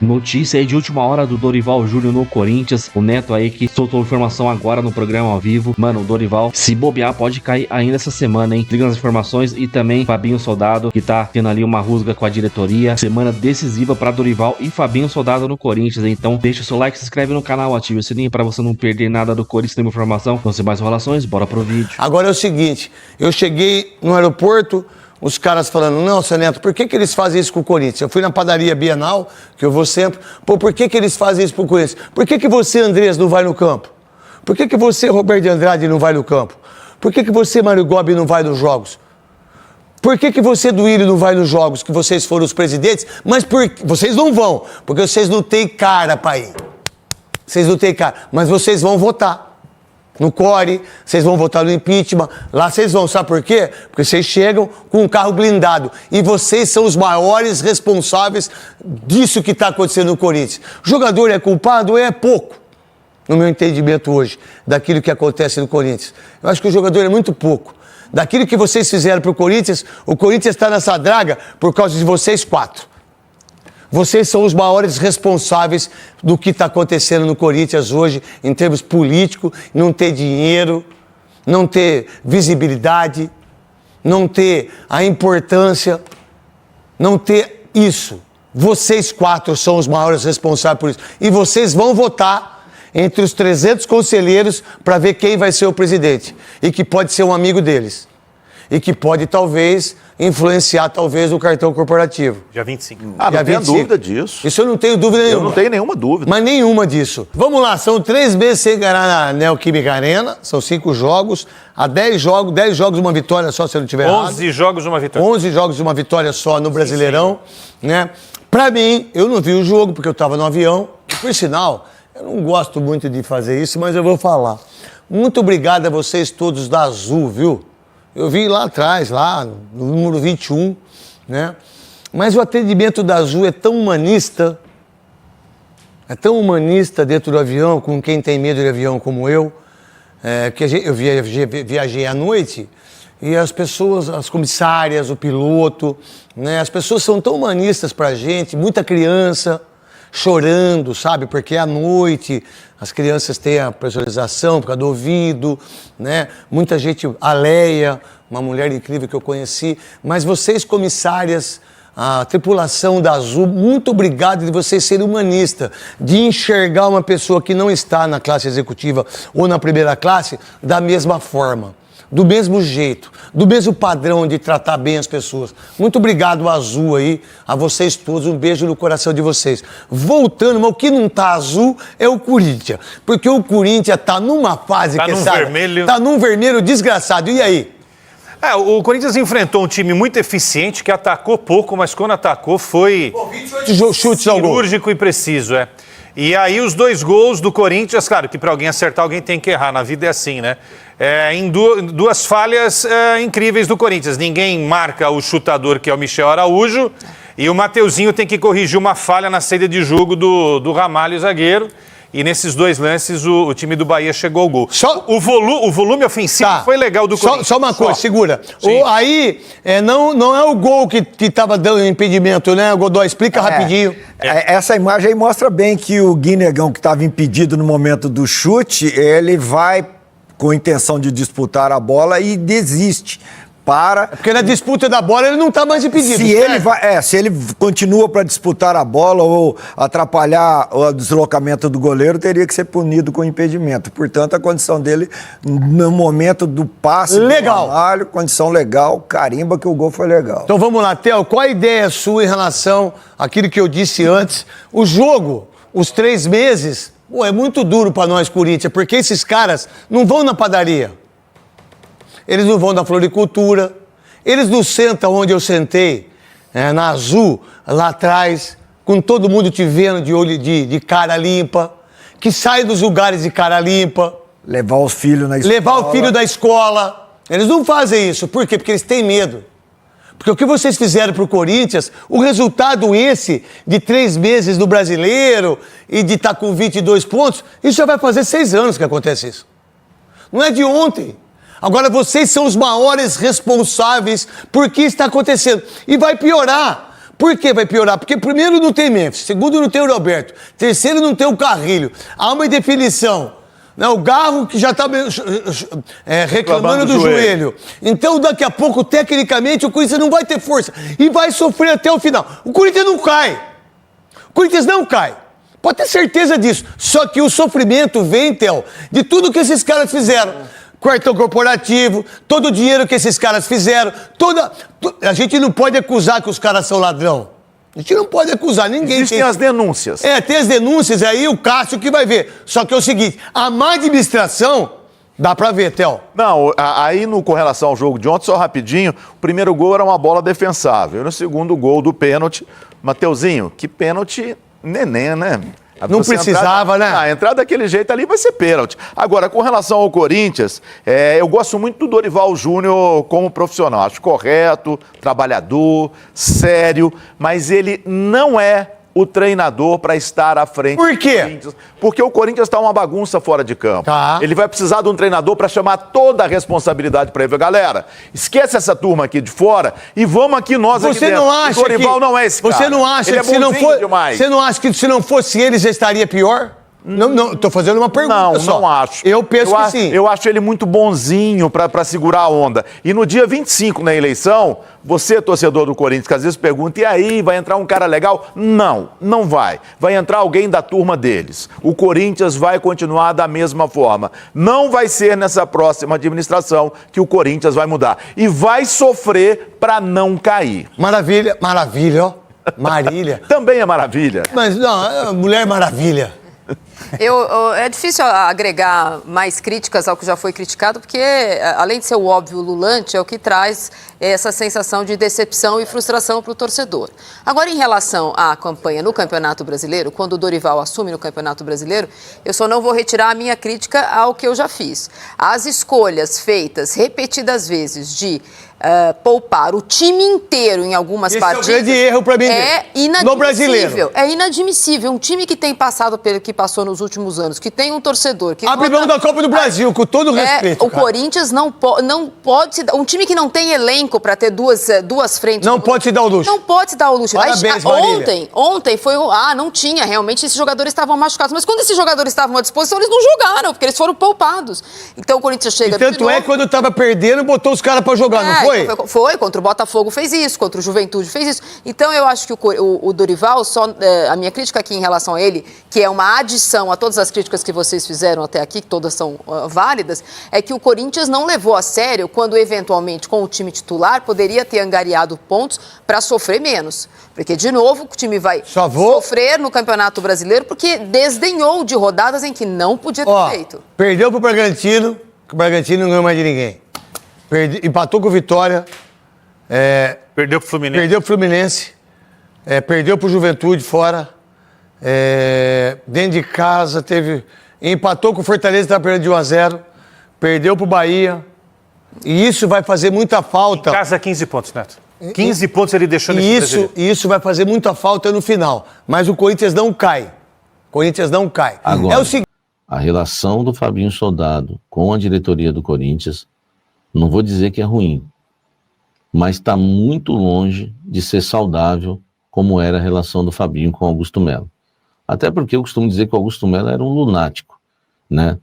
Notícia aí de última hora do Dorival Júnior no Corinthians. O Neto aí que soltou informação agora no programa ao vivo. Mano, o Dorival, se bobear, pode cair ainda essa semana, hein? Liga nas informações. E também Fabinho Soldado, que tá tendo ali uma rusga com a diretoria. Semana decisiva pra Dorival e Fabinho Soldado no Corinthians. Então deixa o seu like, se inscreve no canal, ativa o sininho pra você não perder nada do Corinthians. Tem informação. Então, sem mais enrolações, bora pro vídeo. Agora é o seguinte, eu cheguei no aeroporto, os caras falando, não, seu Neto, por que eles fazem isso com o Corinthians? Eu fui na padaria Bienal, que eu vou sempre, pô, por que eles fazem isso pro Corinthians? Por que você, Andrés, não vai no campo? Por que você, Roberto de Andrade, não vai no campo? Por que você, Mário Gobi, não vai nos jogos? Por que você, Duílio, não vai nos jogos, que vocês foram os presidentes? Mas vocês não vão, porque vocês não têm cara pra ir. Vocês não têm cara, mas vocês vão votar. No CORE, vocês vão votar no impeachment, lá vocês vão, sabe por quê? Porque vocês chegam com um carro blindado e vocês são os maiores responsáveis disso que está acontecendo no Corinthians. O jogador é culpado? É pouco, no meu entendimento hoje, daquilo que acontece no Corinthians. Eu acho que o jogador é muito pouco. Daquilo que vocês fizeram para o Corinthians está nessa draga por causa de vocês quatro. Vocês são os maiores responsáveis do que está acontecendo no Corinthians hoje, em termos políticos, não ter dinheiro, não ter visibilidade, não ter a importância, não ter isso. Vocês quatro são os maiores responsáveis por isso. E vocês vão votar entre os 300 conselheiros para ver quem vai ser o presidente. E que pode ser um amigo deles. E que pode, talvez, influenciar, talvez, o cartão corporativo. Dia 25. Ah, não tenho dúvida disso. Isso eu não tenho dúvida nenhuma. Eu não tenho nenhuma dúvida. Mas nenhuma disso. Vamos lá, são 3 meses sem ganhar na Neoquímica Arena, são 5 jogos, há 10 jogos, uma vitória só, se eu não tiver errado. 11 jogos, uma vitória. 11 jogos, uma vitória só no Brasileirão, né? Pra mim, eu não vi o jogo, porque eu tava no avião. Por sinal, eu não gosto muito de fazer isso, mas eu vou falar. Muito obrigado a vocês todos da Azul, viu? Eu vi lá atrás, lá no número 21, né? Mas o atendimento da Azul é tão humanista dentro do avião, com quem tem medo de avião como eu, que eu viajei à noite, e as pessoas, as comissárias, o piloto, né? As pessoas são tão humanistas pra gente, muita criança chorando, sabe? Porque à noite as crianças têm a pressurização por causa do ouvido, né? Muita gente, a Leia, uma mulher incrível que eu conheci, mas vocês, comissárias, a tripulação da Azul, muito obrigado de vocês serem humanistas, de enxergar uma pessoa que não está na classe executiva ou na primeira classe da mesma forma. Do mesmo jeito, do mesmo padrão de tratar bem as pessoas. Muito obrigado, Azul, aí, a vocês todos, um beijo no coração de vocês. Voltando, mas o que não tá azul é o Corinthians, porque o Corinthians tá numa fase que, sabe, vermelho. Tá num vermelho desgraçado, e aí? O Corinthians enfrentou um time muito eficiente, que atacou pouco, mas quando atacou foi Chutes ao gol. cirúrgico e preciso, E aí os 2 gols do Corinthians, claro que para alguém acertar, alguém tem que errar, na vida é assim, né? Em duas falhas incríveis do Corinthians. Ninguém marca o chutador, que é o Michel Araújo, e o Mateuzinho tem que corrigir uma falha na saída de jogo do Ramalho, zagueiro. E nesses 2 lances o time do Bahia chegou ao gol. O volume ofensivo foi legal do Corinthians. Só uma coisa, segura. Aí, não é o gol que estava dando impedimento, né, Godoy? Explica rapidinho. Essa imagem aí mostra bem que o Guinegão, que estava impedido no momento do chute, ele vai com intenção de disputar a bola e desiste. Porque na disputa da bola ele não está mais impedido. Se ele continua para disputar a bola ou atrapalhar o deslocamento do goleiro, teria que ser punido com impedimento. Portanto, a condição dele, no momento do passe legal. Do Ramalho, condição legal, carimba que o gol foi legal. Então vamos lá, Theo, qual a ideia sua em relação àquilo que eu disse antes? O jogo, os 3 meses, é muito duro para nós, Corinthians, porque esses caras não vão na padaria. Eles não vão na floricultura, eles não sentam onde eu sentei, na Azul, lá atrás, com todo mundo te vendo de olho de cara limpa, que sai dos lugares de cara limpa. Levar os filhos na escola. Levar o filho da escola. Eles não fazem isso. Por quê? Porque eles têm medo. Porque o que vocês fizeram pro Corinthians, o resultado esse de 3 meses do Brasileiro e de estar com 22 pontos, isso já vai fazer 6 anos que acontece isso. Não é de ontem. Agora vocês são os maiores responsáveis por que está acontecendo. E vai piorar, Por que vai piorar? Porque primeiro não tem Memphis, segundo não tem o Roberto, terceiro não tem o Carrilho. Há uma indefinição. Né? O Garro que já está reclamando do joelho. Então, daqui a pouco, tecnicamente, o Corinthians não vai ter força e vai sofrer até o final. O Corinthians não cai. O Corinthians não cai. Pode ter certeza disso. Só que o sofrimento vem, Theo, de tudo que esses caras fizeram. Cartão corporativo, todo o dinheiro que esses caras fizeram, a gente não pode acusar que os caras são ladrão. A gente não pode acusar ninguém. Existem as denúncias. Tem as denúncias aí, o Cássio que vai ver. Só que é o seguinte, a má administração, dá pra ver, Theo. Não, aí com relação ao jogo de ontem, só rapidinho, o primeiro gol era uma bola defensável. E no segundo gol do pênalti, Mateuzinho, que pênalti neném, né? Não precisava, né? Entrar daquele jeito ali vai ser pênalti. Agora, com relação ao Corinthians, eu gosto muito do Dorival Júnior como profissional. Acho correto, trabalhador, sério, mas ele não é o treinador para estar à frente. Por quê? Do Corinthians, porque o Corinthians está uma bagunça fora de campo. Tá. Ele vai precisar de um treinador para chamar toda a responsabilidade para ele. Galera, esquece essa turma aqui de fora e vamos aqui nós aqui Você dentro. não acha o Dorival não é esse cara. Você não acha ele que é bonzinho demais. Você não acha que se não fosse ele já estaria pior? Não, tô fazendo uma pergunta só. Não acho. Eu penso que sim. Eu acho ele muito bonzinho para segurar a onda. E no dia 25, na eleição, você, torcedor do Corinthians, que às vezes pergunta, e aí, vai entrar um cara legal? Não vai. Vai entrar alguém da turma deles. O Corinthians vai continuar da mesma forma. Não vai ser nessa próxima administração que o Corinthians vai mudar. E vai sofrer para não cair. Maravilha, ó. Marília. Também é maravilha. Mas não, Mulher Maravilha. É difícil agregar mais críticas ao que já foi criticado, porque, além de ser o óbvio ululante, é o que traz essa sensação de decepção e frustração para o torcedor. Agora, em relação à campanha no Campeonato Brasileiro, quando o Dorival assume no Campeonato Brasileiro, eu só não vou retirar a minha crítica ao que eu já fiz. As escolhas feitas repetidas vezes de poupar o time inteiro em algumas partidas. É o grande erro para mim. É inadmissível. No brasileiro. É inadmissível. Um time que tem passado pelo que passou nos últimos anos, que tem um torcedor. Que abre mão da Copa do Brasil, com todo respeito. O Corinthians não pode se dar. Um time que não tem elenco para ter duas frentes. Não pode se dar o luxo. Não pode se dar o luxo. Parabéns, ontem foi não tinha. Realmente esses jogadores estavam machucados. Mas quando esses jogadores estavam à disposição, eles não jogaram, porque eles foram poupados. Então o Corinthians chega. E tanto quando estava perdendo, botou os caras para jogar, não foi? Foi, contra o Botafogo fez isso, contra o Juventude fez isso. Então eu acho que o Dorival, a minha crítica aqui em relação a ele, que é uma adição a todas as críticas que vocês fizeram até aqui, que todas são válidas, é que o Corinthians não levou a sério quando eventualmente com o time titular poderia ter angariado pontos para sofrer menos. Porque, de novo, o time vai sofrer no Campeonato Brasileiro porque desdenhou de rodadas em que não podia ter feito. Perdeu pro Bragantino, que o Bragantino não ganhou mais de ninguém. Empatou com o Vitória. Perdeu pro Fluminense. Perdeu pro Fluminense. Perdeu pro Juventude fora. Dentro de casa empatou com o Fortaleza, estava perdendo de 1-0. Perdeu pro Bahia. E isso vai fazer muita falta. Em casa, 15 pontos, Neto. 15 pontos ele deixou nesse brasileiro. Isso vai fazer muita falta no final. Mas o Corinthians não cai. Agora, é o seguinte. A relação do Fabinho Soldado com a diretoria do Corinthians, não vou dizer que é ruim, mas está muito longe de ser saudável como era a relação do Fabinho com o Augusto Melo. Até porque eu costumo dizer que o Augusto Melo era um lunático, né?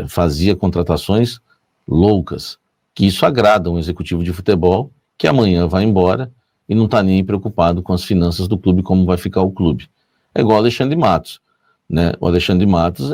Fazia contratações loucas, que isso agrada um executivo de futebol que amanhã vai embora e não está nem preocupado com as finanças do clube, como vai ficar o clube. É igual o Alexandre Matos, né? O Alexandre Matos,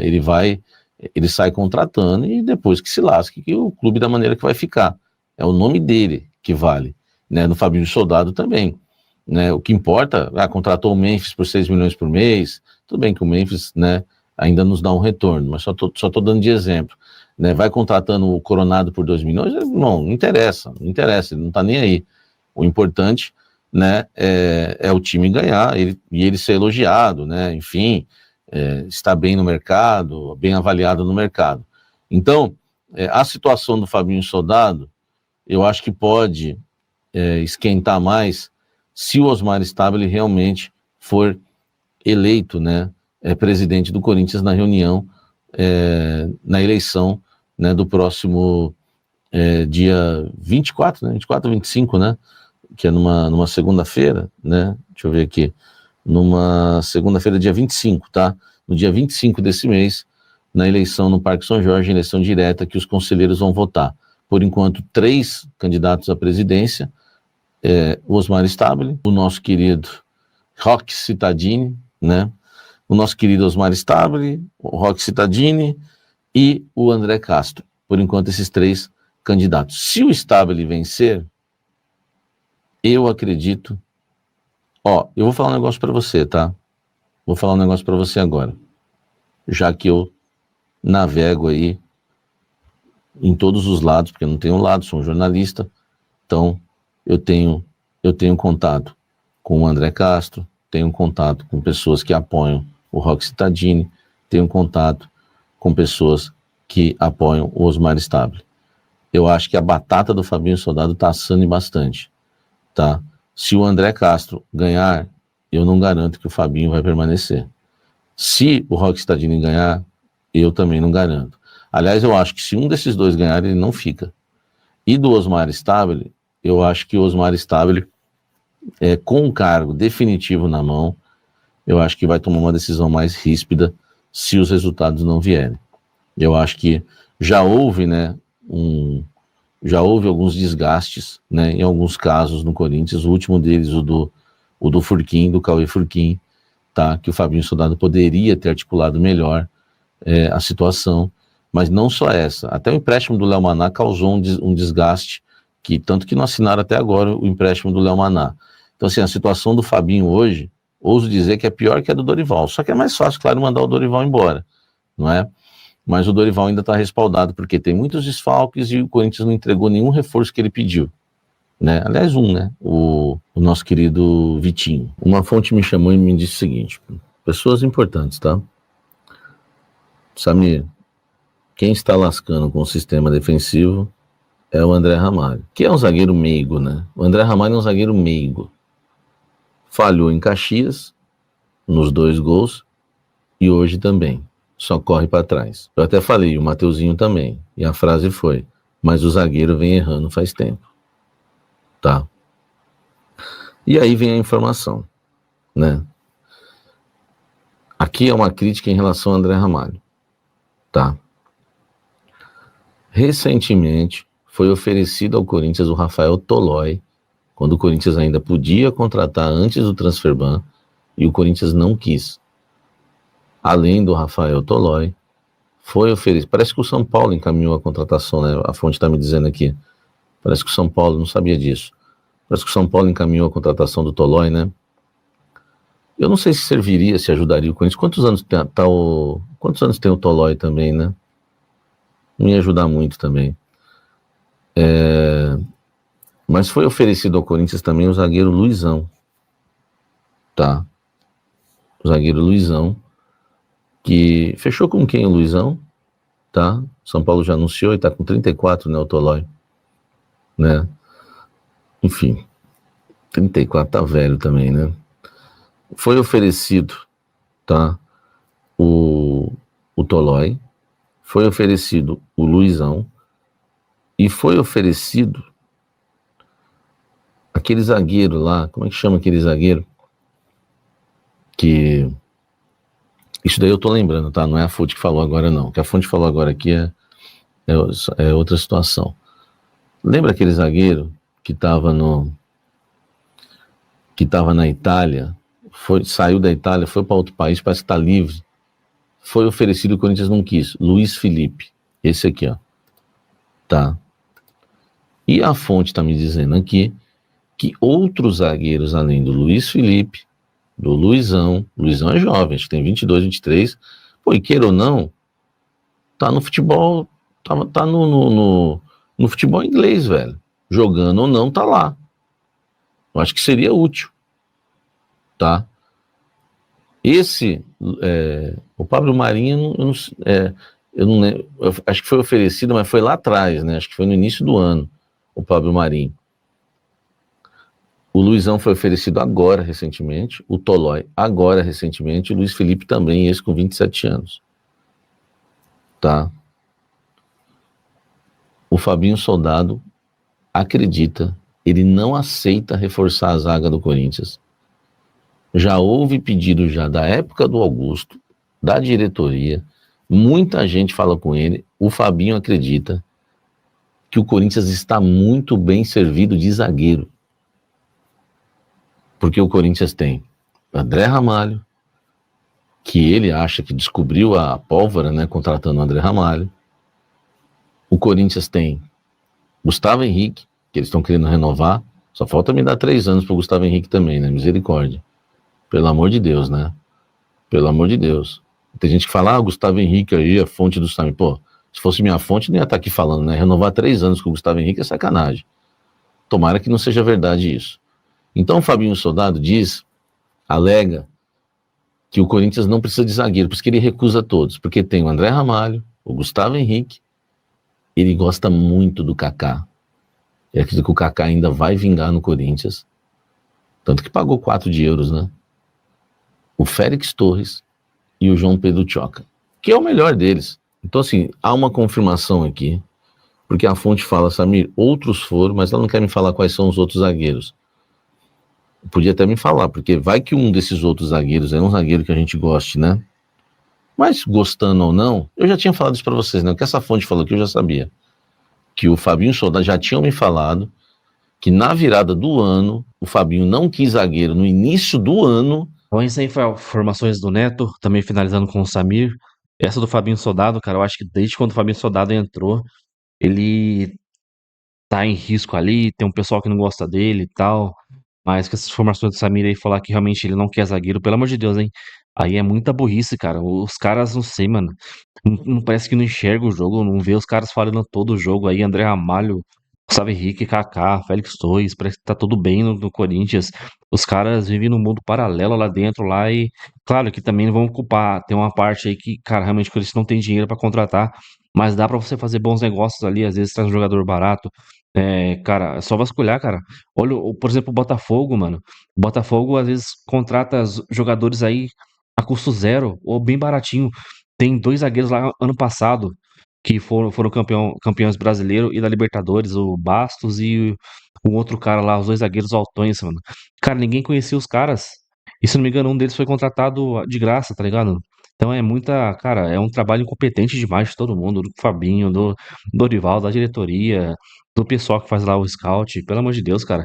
ele sai contratando e depois que se lasque, que o clube da maneira que vai ficar. É o nome dele que vale, né? No Fabinho Soldado também, né? O que importa, contratou o Memphis por 6 milhões por mês, tudo bem que o Memphis, né, ainda nos dá um retorno, mas só tô dando de exemplo, né? Vai contratando o Coronado por 2 milhões, não interessa, ele não tá nem aí. O importante, né, é o time ganhar e ele ser elogiado, né? Enfim, está bem no mercado, bem avaliado no mercado. Então, a situação do Fabinho Soldado, eu acho que pode esquentar mais se o Osmar Stabile realmente for eleito, né, presidente do Corinthians na reunião, na eleição, né, do próximo dia 24, né, 24 ou 25, né, que é numa segunda-feira, né? Deixa eu ver aqui. Numa segunda-feira, dia 25, tá? No dia 25 desse mês, na eleição no Parque São Jorge, eleição direta, que os conselheiros vão votar. Por enquanto, 3 candidatos à presidência, o Osmar Stabile, o nosso querido Roque Cittadini, né? O nosso querido Osmar Stabile, o Roque Cittadini e o André Castro. Por enquanto, esses 3 candidatos. Se o Stabile vencer, eu acredito... eu vou falar um negócio para você, tá? Vou falar um negócio para você agora. Já que eu navego aí em todos os lados, porque eu não tenho um lado, sou um jornalista, então eu tenho contato com o André Castro, tenho contato com pessoas que apoiam o Roque Cittadini, tenho contato com pessoas que apoiam o Osmar Stabile. Eu acho que a batata do Fabinho Soldado está assando bastante, tá? Se o André Castro ganhar, eu não garanto que o Fabinho vai permanecer. Se o Roque Cittadini ganhar, eu também não garanto. Aliás, eu acho que se um desses 2 ganhar, ele não fica. E do Osmar Stabile, eu acho que o Osmar Stabile, com o cargo definitivo na mão, eu acho que vai tomar uma decisão mais ríspida se os resultados não vierem. Eu acho que já houve, né, já houve alguns desgastes, né, em alguns casos no Corinthians, o último deles, o do Furquim, do Cauê Furquim, tá, que o Fabinho Soldado poderia ter articulado melhor a situação, mas não só essa, até o empréstimo do Léo Maná causou um desgaste, tanto que não assinaram até agora o empréstimo do Léo Maná. Então, assim, a situação do Fabinho hoje, ouso dizer que é pior que a do Dorival, só que é mais fácil, claro, mandar o Dorival embora, não é? Mas o Dorival ainda está respaldado, porque tem muitos desfalques e o Corinthians não entregou nenhum reforço que ele pediu, né? Aliás, né? O nosso querido Vitinho. Uma fonte me chamou e me disse o seguinte, pessoas importantes, tá? Samir, quem está lascando com o sistema defensivo é o André Ramalho, que é um zagueiro meigo, né? O André Ramalho é um zagueiro meigo. Falhou em Caxias, nos 2 gols, e hoje também. Só corre para trás. Eu até falei, o Mateuzinho também. E a frase foi, mas o zagueiro vem errando faz tempo. Tá? E aí vem a informação, né? Aqui é uma crítica em relação ao André Ramalho. Tá? Recentemente foi oferecido ao Corinthians o Rafael Tolói, quando o Corinthians ainda podia contratar antes do transferban, e o Corinthians não quis. Além do Rafael Tolói, foi oferecido. Parece que o São Paulo encaminhou a contratação, né? A fonte está me dizendo aqui. Parece que o São Paulo, não sabia disso. Parece que o São Paulo encaminhou a contratação do Tolói, né? Eu não sei se serviria, se ajudaria o Corinthians. Quantos anos tem o Tolói também, né? Não ia ajudar muito também. Mas foi oferecido ao Corinthians também o zagueiro Luizão. Tá? O zagueiro Luizão, que fechou com quem o Luizão? Tá? São Paulo já anunciou e tá com 34, né, o Tolói. Né? Enfim, 34 tá velho também, né? Foi oferecido, tá? O Tolói, foi oferecido o Luizão e foi oferecido aquele zagueiro lá, como é que chama aquele zagueiro? Que... Isso daí eu tô lembrando, tá? Não é a fonte que falou agora, não. O que a fonte falou agora aqui é outra situação. Lembra aquele zagueiro que estava na Itália, saiu da Itália, foi para outro país, parece que está livre, foi oferecido, o Corinthians não quis, Luiz Felipe, esse aqui, ó, tá? E a fonte está me dizendo aqui que outros zagueiros, além do Luiz Felipe, do Luizão é jovem, acho que tem 22, 23, pô, e queira ou não, tá no futebol, tá no futebol inglês, velho, jogando ou não, tá lá. Eu acho que seria útil, tá? O Pablo Marinho, eu não lembro, acho que foi oferecido, mas foi lá atrás, né? Acho que foi no início do ano, o Pablo Marinho. O Luizão foi oferecido agora, recentemente, o Tolói agora, recentemente, o Luiz Felipe também, esse com 27 anos. Tá? O Fabinho Soldado acredita ele não aceita reforçar a zaga do Corinthians. Já houve pedido já da época do Augusto, da diretoria, muita gente fala com ele, o Fabinho acredita que o Corinthians está muito bem servido de zagueiro. Porque o Corinthians tem André Ramalho, que ele acha que descobriu a pólvora, né, contratando o André Ramalho. O Corinthians tem Gustavo Henrique, que eles estão querendo renovar. Só falta me dar 3 anos pro Gustavo Henrique também, né? Misericórdia. Pelo amor de Deus, né? Pelo amor de Deus. Tem gente que fala, Gustavo Henrique aí, a fonte do Samir. Pô, se fosse minha fonte, não ia estar aqui falando, né? Renovar 3 anos com o Gustavo Henrique é sacanagem. Tomara que não seja verdade isso. Então o Fabinho Soldado alega que o Corinthians não precisa de zagueiro, por isso que ele recusa todos, porque tem o André Ramalho, o Gustavo Henrique, ele gosta muito do Kaká. Ele acredita que o Kaká ainda vai vingar no Corinthians, tanto que pagou 4 de euros, né? O Félix Torres e o João Pedro Tchoca, que é o melhor deles. Então, assim, há uma confirmação aqui, porque a fonte fala, Samir, outros foram, mas ela não quer me falar quais são os outros zagueiros. Podia até me falar, porque vai que um desses outros zagueiros é um zagueiro que a gente goste, né? Mas, gostando ou não, eu já tinha falado isso pra vocês, né? O que essa fonte falou aqui eu já sabia. Que o Fabinho Soldado já tinha me falado que na virada do ano, o Fabinho não quis zagueiro no início do ano. Bom, isso aí foi informações do Neto, também finalizando com o Samir. Essa do Fabinho Soldado, cara, eu acho que desde quando o Fabinho Soldado entrou, ele tá em risco ali, tem um pessoal que não gosta dele e tal. Mas com essas informações do Samir aí falar que realmente ele não quer zagueiro, pelo amor de Deus, hein? Aí é muita burrice, cara. Os caras, não sei, mano. Não parece que não enxerga o jogo, não vê os caras falando todo o jogo aí. André Ramalho, Gustavo Henrique, Kaká, Félix Torres, parece que tá tudo bem no Corinthians. Os caras vivem num mundo paralelo lá dentro lá e, claro que também não vão culpar. Tem uma parte aí que, cara, realmente o Corinthians não tem dinheiro pra contratar, mas dá pra você fazer bons negócios ali, às vezes traz um jogador barato. É, cara, é só vasculhar, cara. Olha, por exemplo, o Botafogo, mano. O Botafogo às vezes contrata jogadores aí a custo zero ou bem baratinho. Tem 2 zagueiros lá ano passado que foram campeões brasileiros e da Libertadores, o Bastos e o outro cara lá, os 2 zagueiros altões, mano. Cara, ninguém conhecia os caras. E se não me engano, um deles foi contratado de graça, tá ligado? Então é muita, cara, é um trabalho incompetente demais de todo mundo, do Fabinho, do Dorival, da diretoria, do pessoal que faz lá o scout. Pelo amor de Deus, cara.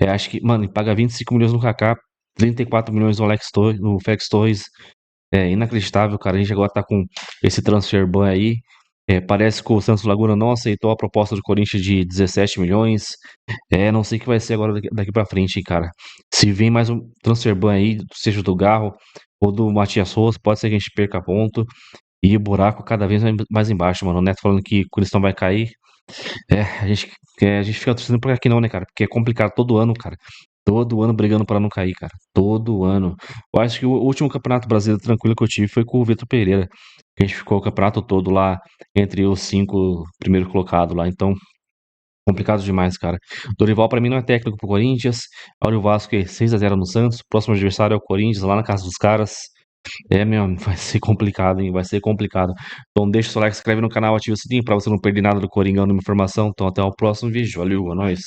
Acho que, mano, paga 25 milhões no Kaká, 34 milhões no Félix Torres. É inacreditável, cara. A gente agora tá com esse transfer ban aí. Parece que o Santos Laguna não aceitou a proposta do Corinthians de 17 milhões. Não sei o que vai ser agora daqui pra frente, hein, cara. Se vem mais um transfer ban aí, seja do Garro ou do Matias Rojas, pode ser que a gente perca ponto. E o buraco cada vez mais embaixo, mano. O Neto falando que o Corinthians não vai cair. A gente fica torcendo por aqui não, né, cara? Porque é complicado todo ano, cara. Todo ano brigando pra não cair, cara. Todo ano. Eu acho que o último campeonato brasileiro tranquilo que eu tive foi com o Vitor Pereira. Que a gente ficou o campeonato todo lá entre os 5 primeiros colocados lá. Então, complicado demais, cara. Dorival pra mim não é técnico pro Corinthians. Olha o Vasco aí, 6-0 no Santos. Próximo adversário é o Corinthians, lá na casa dos caras. Meu amigo, vai ser complicado, hein? Vai ser complicado. Então deixa o seu like, se inscreve no canal, ativa o sininho pra você não perder nada do Coringão, nenhuma informação. Então até o próximo vídeo. Valeu, é nóis.